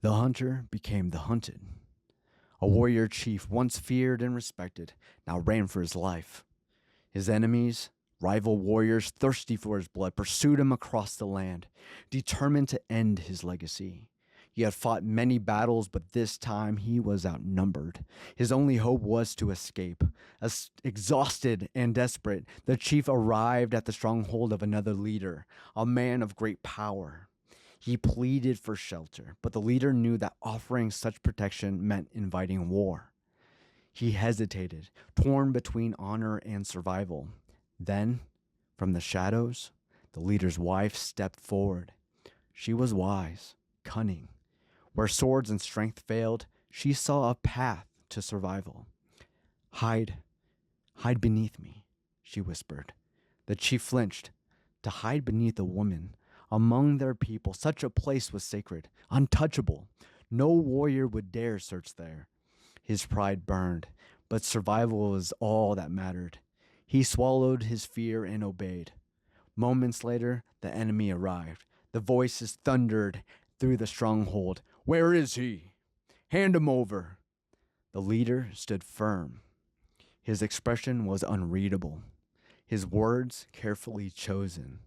The hunter became the hunted. A warrior chief once feared and respected, now ran for his life. His enemies, rival warriors thirsty for his blood, pursued him across the land, determined to end his legacy. He had fought many battles, but this time he was outnumbered. His only hope was to escape. As exhausted and desperate, the chief arrived at the stronghold of another leader, a man of great power. He pleaded for shelter, but the leader knew that offering such protection meant inviting war. He hesitated, torn between honor and survival. Then, from the shadows, the leader's wife stepped forward. She was wise, cunning. Where swords and strength failed, she saw a path to survival. Hide beneath me, she whispered. The chief flinched. To hide beneath a woman, among their people, such a place was sacred, untouchable. No warrior would dare search there. His pride burned, but survival was all that mattered. He swallowed his fear and obeyed. Moments later, the enemy arrived. The voices thundered through the stronghold. Where is he? Hand him over. The leader stood firm. His expression was unreadable, his words carefully chosen.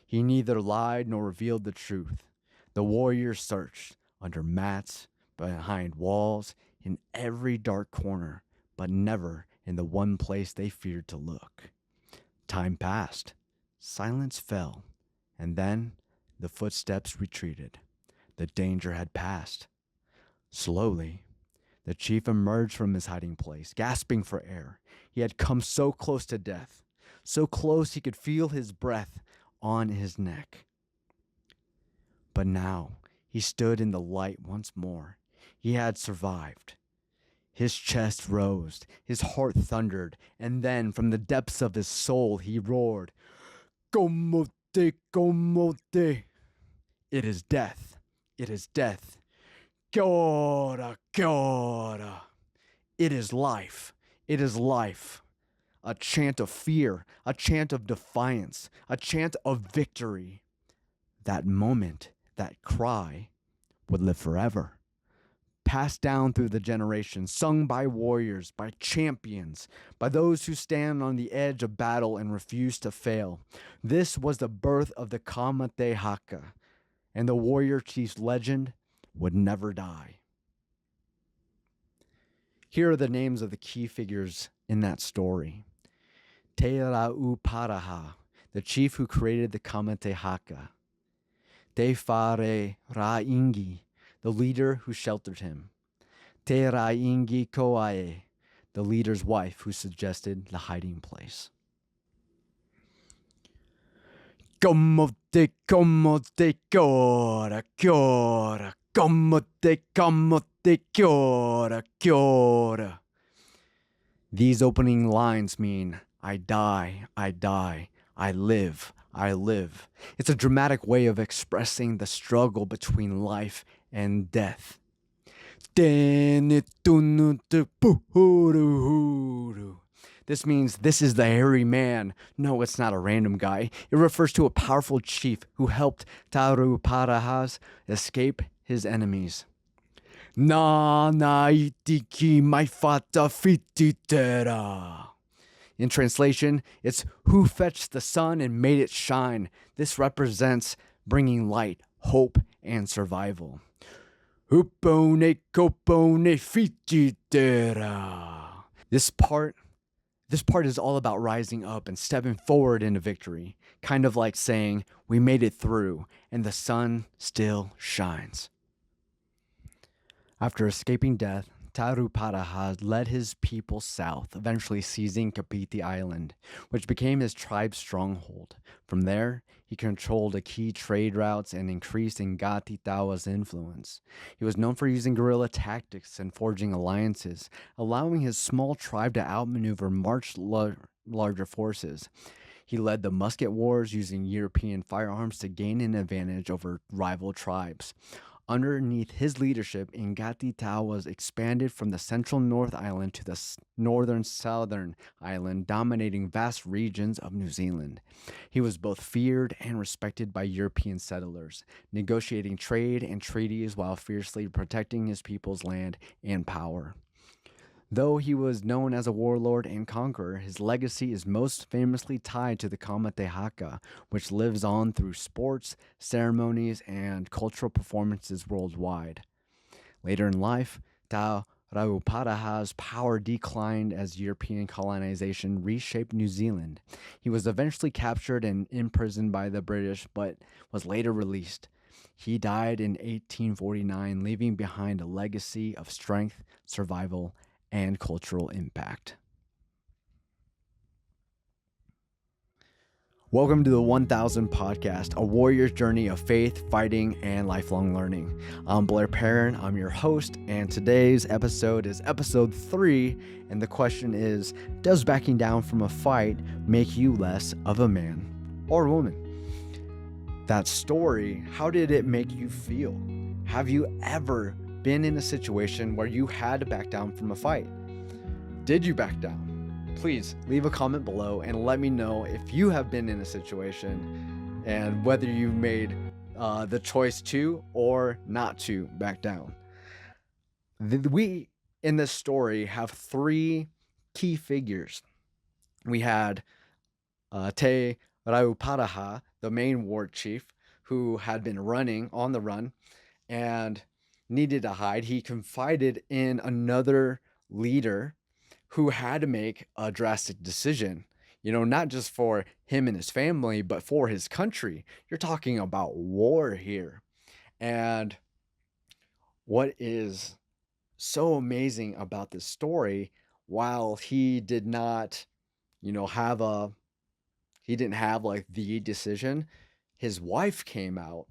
He neither lied nor revealed the truth. The warriors searched under mats, behind walls, in every dark corner, but never in the one place they feared to look. Time passed. Silence fell, and then the footsteps retreated. The danger had passed. Slowly, the chief emerged from his hiding place, gasping for air. He had come so close to death, so close he could feel his breath on his neck. But now he stood in the light once more. He had survived. His chest rose, his heart thundered, and then from the depths of his soul he roared, Ka Mate, Ka Mate. It is death. It is death. Kia ora, kia ora. It is life. It is life. A chant of fear, a chant of defiance, a chant of victory. That moment, that cry, would live forever. Passed down through the generations, sung by warriors, by champions, by those who stand on the edge of battle and refuse to fail. This was the birth of the Ka Mate Haka, and the warrior chief's legend would never die. Here are the names of the key figures in that story. Te Rauparaha, the chief who created the Ka Mate Haka. Te Whare Rāingi, the leader who sheltered him. Te Rāingi Koae, the leader's wife who suggested the hiding place. Ka Mate, Ka Mate, kia ora, kia ora. Ka Mate, Ka Mate, kia ora, kia ora. These opening lines mean, I die, I live, I live. It's a dramatic way of expressing the struggle between life and death. This means this is the hairy man. No, it's not a random guy. It refers to a powerful chief who helped Taru Parahas escape his enemies. Na na itiki mai fata fititera. In translation, it's who fetched the sun and made it shine. This represents bringing light, hope, and survival. Hupone kopone fititera. This part is all about rising up and stepping forward into victory. Kind of like saying, we made it through, and the sun still shines. After escaping death, Taru Paraha led his people south, eventually seizing Kapiti Island, which became his tribe's stronghold. From there, he controlled the key trade routes and increased Ngati Tawa's influence. He was known for using guerrilla tactics and forging alliances, allowing his small tribe to outmaneuver much larger forces. He led the musket wars using European firearms to gain an advantage over rival tribes. Underneath his leadership, Ngati Tau was expanded from the central North Island to the northern southern island, dominating vast regions of New Zealand. He was both feared and respected by European settlers, negotiating trade and treaties while fiercely protecting his people's land and power. Though he was known as a warlord and conqueror, his legacy is most famously tied to the Kamate Haka, which lives on through sports, ceremonies, and cultural performances worldwide. Later in life, Tau Rauparaha's power declined as European colonization reshaped New Zealand. He was eventually captured and imprisoned by the British, but was later released. He died in 1849, leaving behind a legacy of strength, survival, and cultural impact. Welcome to the 1000 Podcast, a warrior's journey of faith, fighting, and lifelong learning. I'm Blair Perrin, I'm your host, and today's episode is episode 3, and the question is, does backing down from a fight make you less of a man or woman? That story, how did it make you feel? Have you ever been in a situation where you had to back down from a fight? Did you back down? Please leave a comment below and let me know if you have been in a situation and whether you made the choice to or not to back down. We, in this story, have 3 key figures. We had Te Rauparaha, the main war chief, who had been running on the run and needed to hide. He confided in another leader who had to make a drastic decision, not just for him and his family, but for his country. You're talking about war here. And what is so amazing about this story, while he did not, he didn't have like the decision, his wife came out,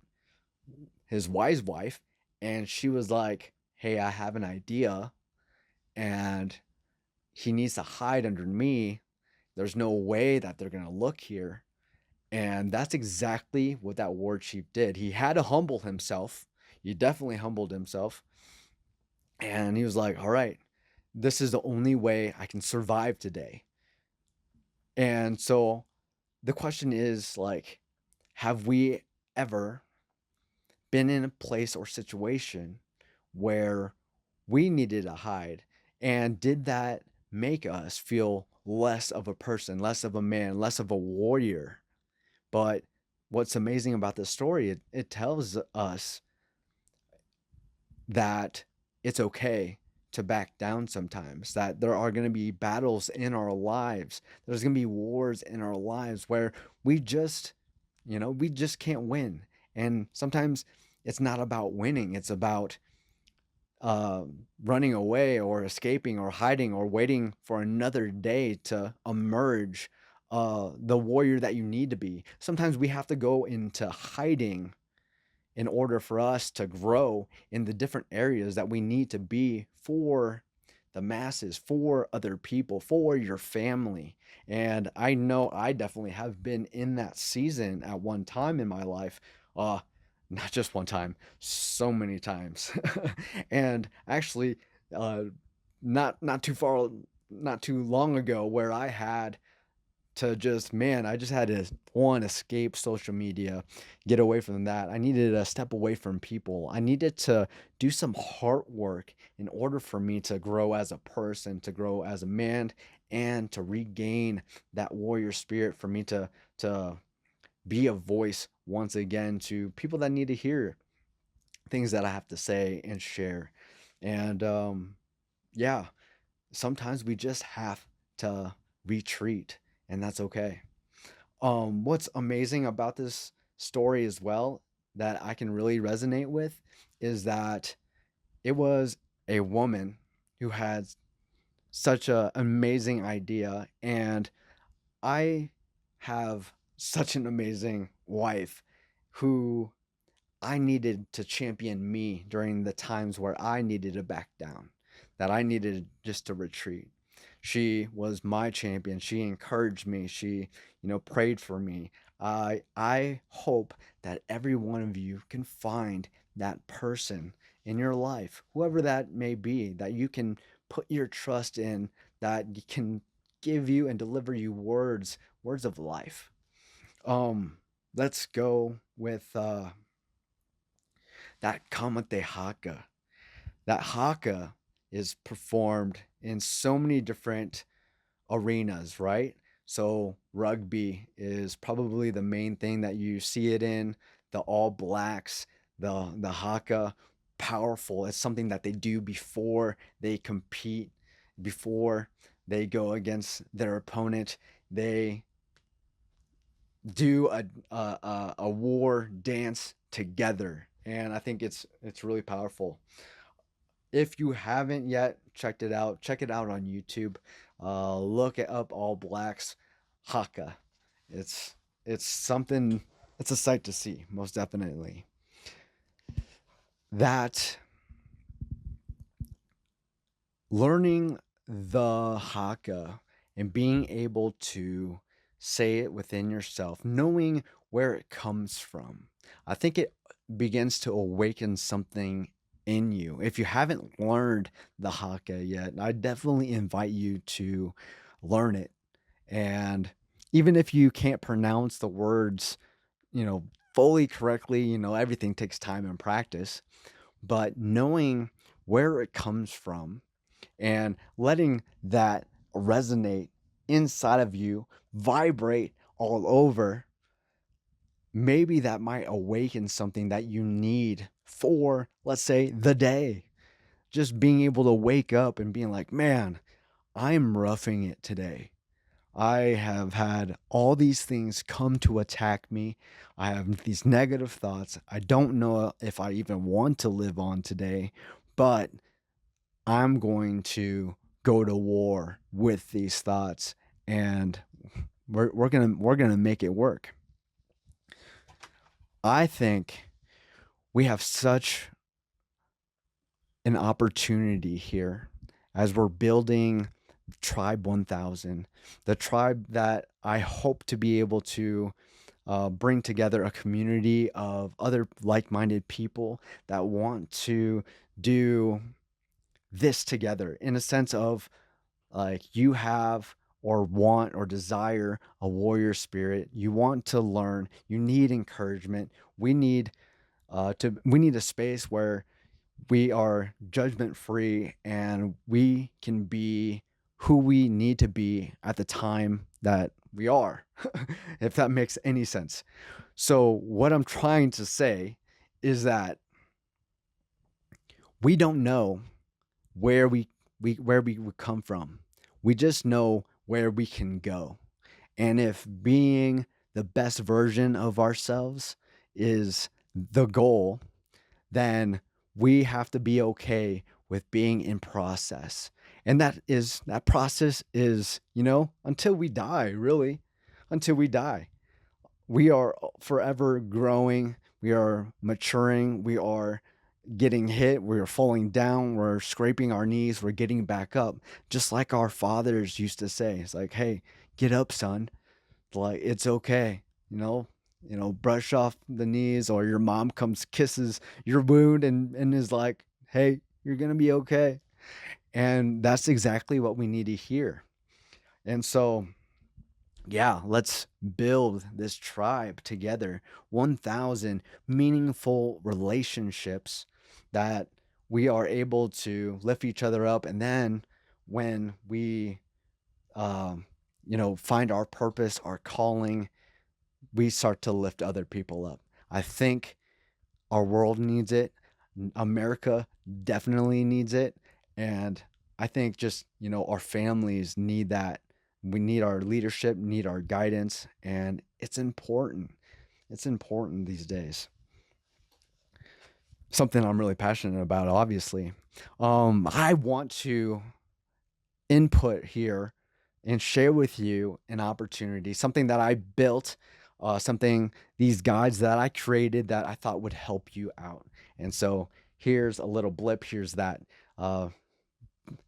his wise wife, and she was like, hey, I have an idea, and he needs to hide under me. There's no way that they're going to look here. And that's exactly what that war chief did. He had to humble himself. He definitely humbled himself. And he was like, all right, this is the only way I can survive today. And so the question is, like, have we ever been in a place or situation where we needed to hide? And did that make us feel less of a person, less of a man, less of a warrior? But what's amazing about this story, it tells us that it's okay to back down sometimes, that there are going to be battles in our lives. There's going to be wars in our lives where we just can't win. And sometimes it's not about winning. It's about running away or escaping or hiding or waiting for another day to emerge the warrior that you need to be. Sometimes we have to go into hiding in order for us to grow in the different areas that we need to be for the masses, for other people, for your family. And I know I definitely have been in that season at one time in my life. Not just one time, so many times. And actually, not too long ago, where I had to I just had to escape social media, get away from that. I needed to step away from people. I needed to do some heart work in order for me to grow as a person, to grow as a man, and to regain that warrior spirit, for me to be a voice once again to people that need to hear things that I have to say and share. And yeah, sometimes we just have to retreat, and that's okay. What's amazing about this story as well, that I can really resonate with, is that it was a woman who had such an amazing idea, and I have such an amazing wife who I needed to champion me during the times where I needed to back down, that I needed just to retreat. She was my champion. She encouraged me. She, prayed for me. I hope that every one of you can find that person in your life, whoever that may be, that you can put your trust in, that can give you and deliver you words of life. Um, let's go with that Kamate Haka. That Haka is performed in so many different arenas, right? So rugby is probably the main thing that you see it in. The All Blacks, the Haka, powerful. It's something that they do before they compete, before they go against their opponent. They do a war dance together, and I think it's really powerful. If you haven't yet checked it out, check it out on YouTube. Look it up, All Blacks Haka. It's it's something. It's a sight to see, most definitely. That learning the Haka and being able to say it within yourself, knowing where it comes from, I think it begins to awaken something in you. If you haven't learned the Haka yet, I definitely invite you to learn it. And even if you can't pronounce the words, you know, fully correctly, everything takes time and practice, but knowing where it comes from and letting that resonate inside of you, vibrate all over, maybe that might awaken something that you need for, let's say, the day. Just being able to wake up and being like, man, I'm roughing it today. I have had all these things come to attack me. I have these negative thoughts. I don't know if I even want to live on today, but I'm going to go to war with these thoughts, and we're gonna make it work. I think we have such an opportunity here as we're building Tribe 1000, the tribe that I hope to be able to bring together a community of other like-minded people that want to do this together, in a sense of, like, you have or want or desire a warrior spirit. You want to learn, you need encouragement. We need a space where we are judgment free and we can be who we need to be at the time that we are, if that makes any sense. So what I'm trying to say is that we don't know where we would come from. We just know where we can go. And if being the best version of ourselves is the goal, then we have to be okay with being in process. And that process is, until we die, really. Until we die. We are forever growing, we are maturing, we are getting hit, we're falling down, we're scraping our knees, we're getting back up. Just like our fathers used to say. It's like, hey, get up, son. Like, it's okay. Brush off the knees, or your mom comes, kisses your wound, and is like, hey, you're gonna be okay. And that's exactly what we need to hear. And so, yeah, let's build this tribe together. 1,000 meaningful relationships that we are able to lift each other up. And then when we, find our purpose, our calling, we start to lift other people up. I think our world needs it. America definitely needs it. And I think just, our families need that. We need our leadership, need our guidance, and it's important. It's important these days. Something I'm really passionate about, obviously. I want to input here and share with you an opportunity, something that I built, these guides that I created that I thought would help you out. And so here's a little blip. Here's that. Uh,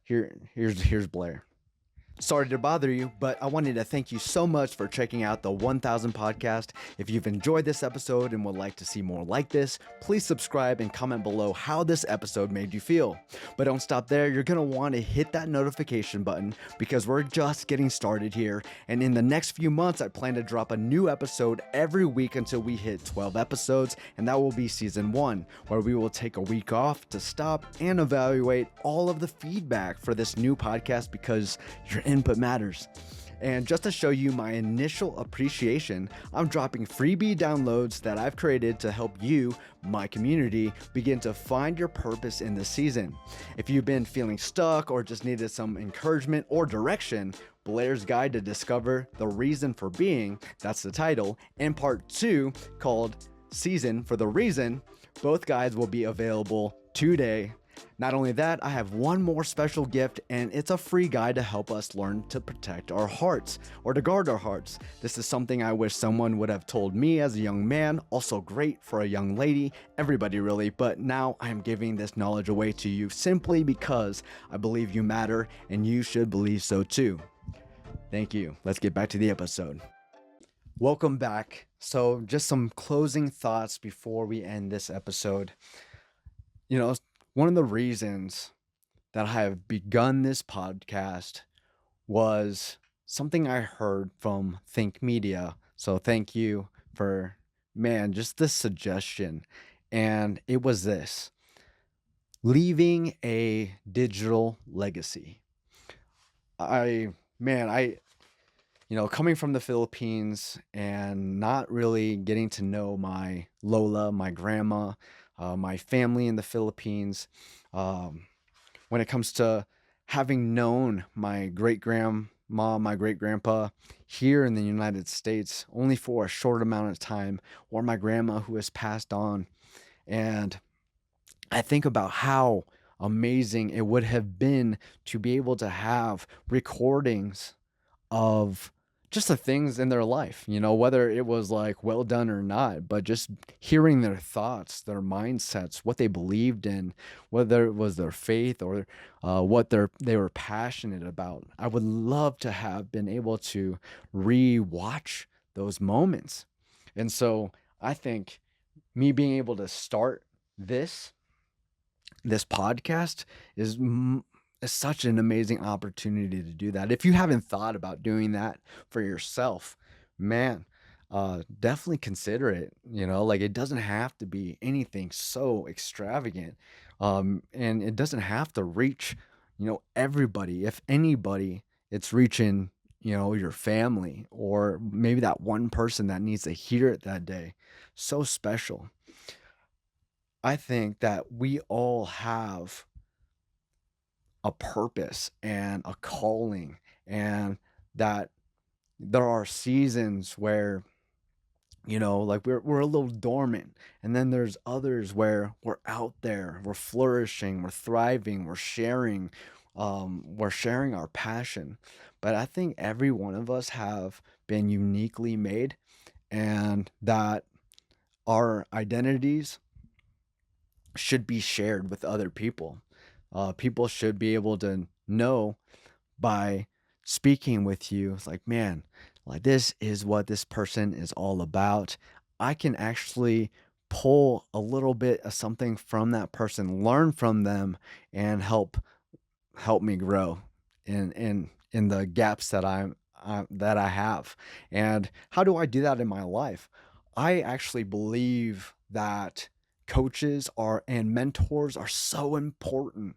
here's Blair. Sorry to bother you, but I wanted to thank you so much for checking out the 1000 podcast. If you've enjoyed this episode and would like to see more like this, please subscribe and comment below how this episode made you feel. But don't stop there. You're going to want to hit that notification button because we're just getting started here. And in the next few months, I plan to drop a new episode every week until we hit 12 episodes. And that will be season 1, where we will take a week off to stop and evaluate all of the feedback for this new podcast because your input matters. And just to show you my initial appreciation, I'm dropping freebie downloads that I've created to help you, my community, begin to find your purpose in this season. If you've been feeling stuck or just needed some encouragement or direction, Blair's Guide to Discover the Reason for Being, that's the title, and part 2 called Season for the Reason, both guides will be available today. Not only that, I have one more special gift, and it's a free guide to help us learn to protect our hearts or to guard our hearts. This is something I wish someone would have told me as a young man, also great for a young lady, everybody really, but now I am giving this knowledge away to you simply because I believe you matter and you should believe so too. Thank you. Let's get back to the episode. Welcome back. So just some closing thoughts before we end this episode. One of the reasons that I have begun this podcast was something I heard from Think Media. So thank you for, just this suggestion. And it was this: leaving a digital legacy. Coming from the Philippines and not really getting to know my Lola, my grandma, my family in the Philippines, when it comes to having known my great grandma, my great grandpa here in the United States only for a short amount of time, or my grandma who has passed on. And I think about how amazing it would have been to be able to have recordings of just the things in their life, whether it was like well done or not, but just hearing their thoughts, their mindsets, what they believed in, whether it was their faith or what they were passionate about. I would love to have been able to re-watch those moments. And so I think me being able to start this podcast is such an amazing opportunity to do that. If you haven't thought about doing that for yourself, definitely consider it. It doesn't have to be anything so extravagant. And it doesn't have to reach, everybody. If anybody, it's reaching, your family or maybe that one person that needs to hear it that day. So special. I think that we all have a purpose and a calling, and that there are seasons where we're a little dormant, and then there's others where we're out there, we're flourishing, we're thriving, we're sharing our passion. But I think every one of us have been uniquely made, and that our identities should be shared with other people. People should be able to know by speaking with you. It's like, man, like this is what this person is all about. I can actually pull a little bit of something from that person, learn from them, and help me grow in the gaps that I have. And how do I do that in my life? I actually believe that coaches and mentors are so important.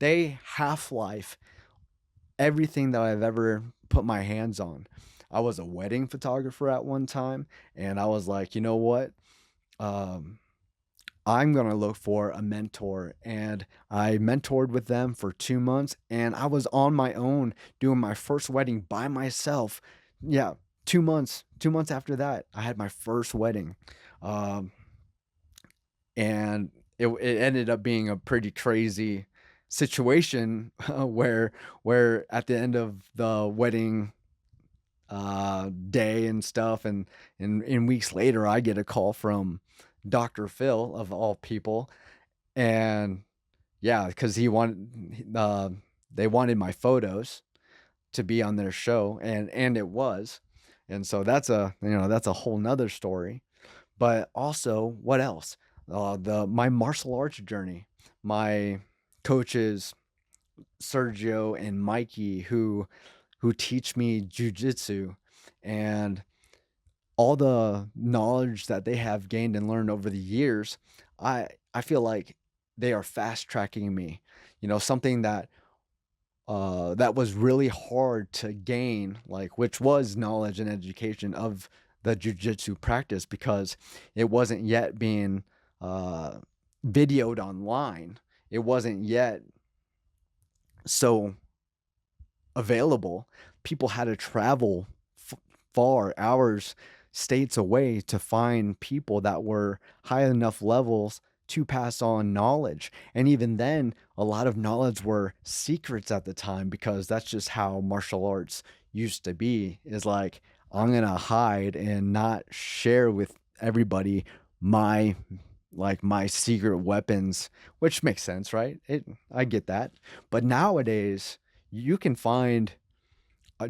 They half-life everything that I've ever put my hands on. I was a wedding photographer at one time, and I was like, you know what? I'm going to look for a mentor. And I mentored with them for 2 months, and I was on my own doing my first wedding by myself. Yeah, 2 months. 2 months after that, I had my first wedding. And it ended up being a pretty crazy situation where at the end of the wedding day and stuff, and weeks later, I get a call from Dr. Phil of all people, and yeah, because they wanted my photos, to be on their show, and it was. And so that's a whole nother story. But also, what else? The my martial arts journey. My coaches Sergio and Mikey who teach me jujitsu, and all the knowledge that they have gained and learned over the years, I feel like they are fast tracking me. Something that was really hard to gain, like, which was knowledge and education of the jujitsu practice, because it wasn't yet being uh, videoed online. It wasn't yet so available. People had to travel far, hours, states away to find people that were high enough levels to pass on knowledge. And even then, a lot of knowledge were secrets at the time, because that's just how martial arts used to be. Is like, I'm gonna hide and not share with everybody my my secret weapons, which makes sense, right? I get that. But nowadays, you can find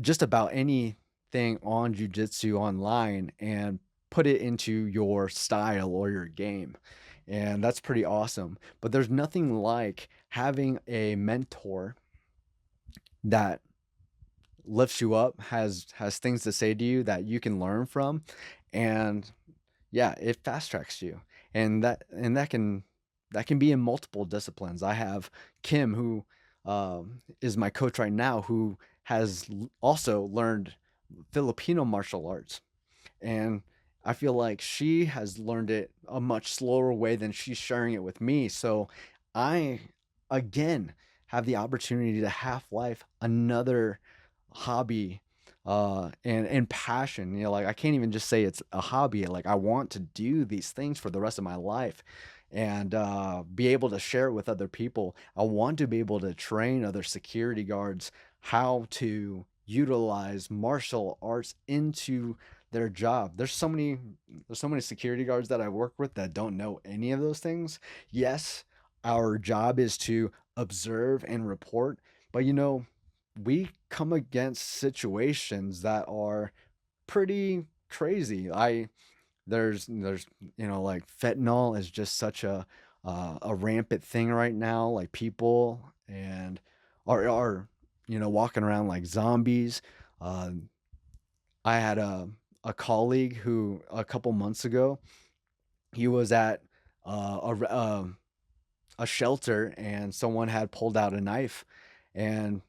just about anything on jujitsu online and put it into your style or your game. And that's pretty awesome. But there's nothing like having a mentor that lifts you up, has things to say to you that you can learn from, and yeah, it fast tracks you. And that can be in multiple disciplines. I have Kim, who is my coach right now, who has also learned Filipino martial arts. And I feel like she has learned it a much slower way than she's sharing it with me. So I, again, have the opportunity to half life another hobby and passion. Like, I can't even just say it's a hobby. Like, I want to do these things for the rest of my life, and be able to share it with other people. I want to be able to train other security guards how to utilize martial arts into their job. There's so many security guards that I work with that don't know any of those things. Yes, our job is to observe and report, but we come against situations that are pretty crazy. There's like, fentanyl is just such a rampant thing right now. Like, people and are walking around like zombies. Uh, I had a colleague who, a couple months ago, he was at a shelter, and someone had pulled out a knife, and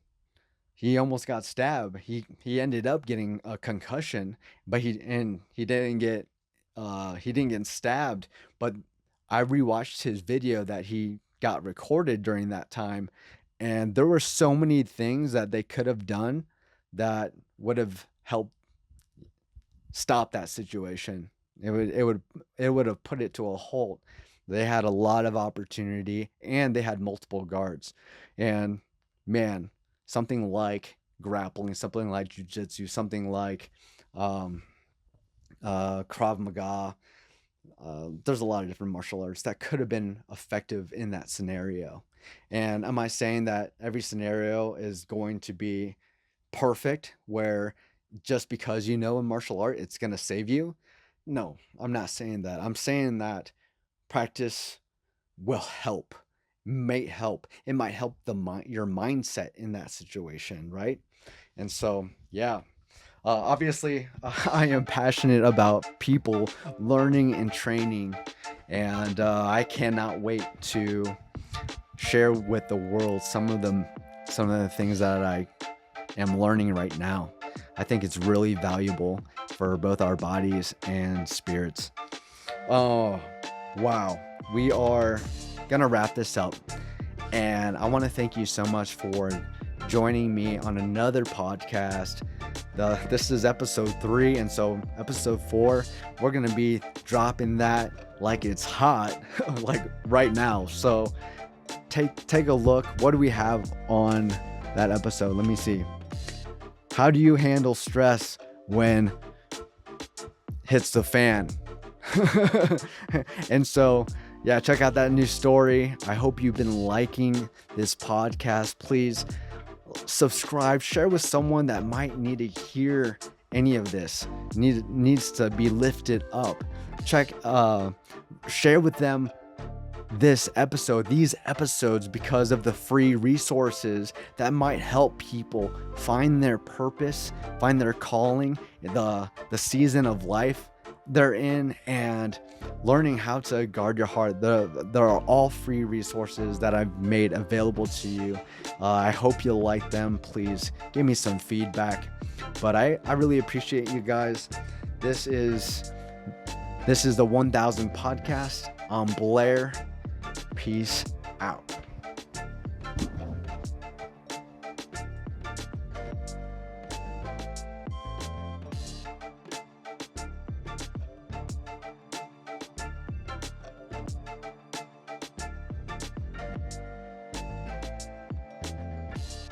he almost got stabbed. He ended up getting a concussion, but he didn't get stabbed. But I rewatched his video that he got recorded during that time, and there were so many things that they could have done that would have helped stop that situation. It would have put it to a halt. They had a lot of opportunity, and they had multiple guards. And man, something like grappling, something like jujitsu, something like um, Krav Maga. There's a lot of different martial arts that could have been effective in that scenario. And am I saying that every scenario is going to be perfect, where just because you know a martial art, it's going to save you? No, I'm not saying that. I'm saying that practice will help, may help. It might help your mindset in that situation, right? And so, yeah. Obviously, I am passionate about people learning and training, and I cannot wait to share with the world some of the things that I am learning right now. I think it's really valuable for both our bodies and spirits. Oh, wow. We are gonna wrap this up, and I want to thank you so much for joining me on another podcast. This is episode 3, and so episode 4, we're gonna be dropping that like it's hot, like right now. So take a look. What do we have on that episode? Let me see. How do you handle stress when hits the fan? And so, yeah, check out that new story. I hope you've been liking this podcast. Please subscribe, share with someone that might need to hear any of this, needs to be lifted up. Share with them these episodes, because of the free resources that might help people find their purpose, find their calling, the season of life they're in, and learning how to guard your heart. There are all free resources that I've made available to you. I hope you like them. Please give me some feedback. But I really appreciate you guys. This is the 1000 podcast. I'm Blair. Peace out.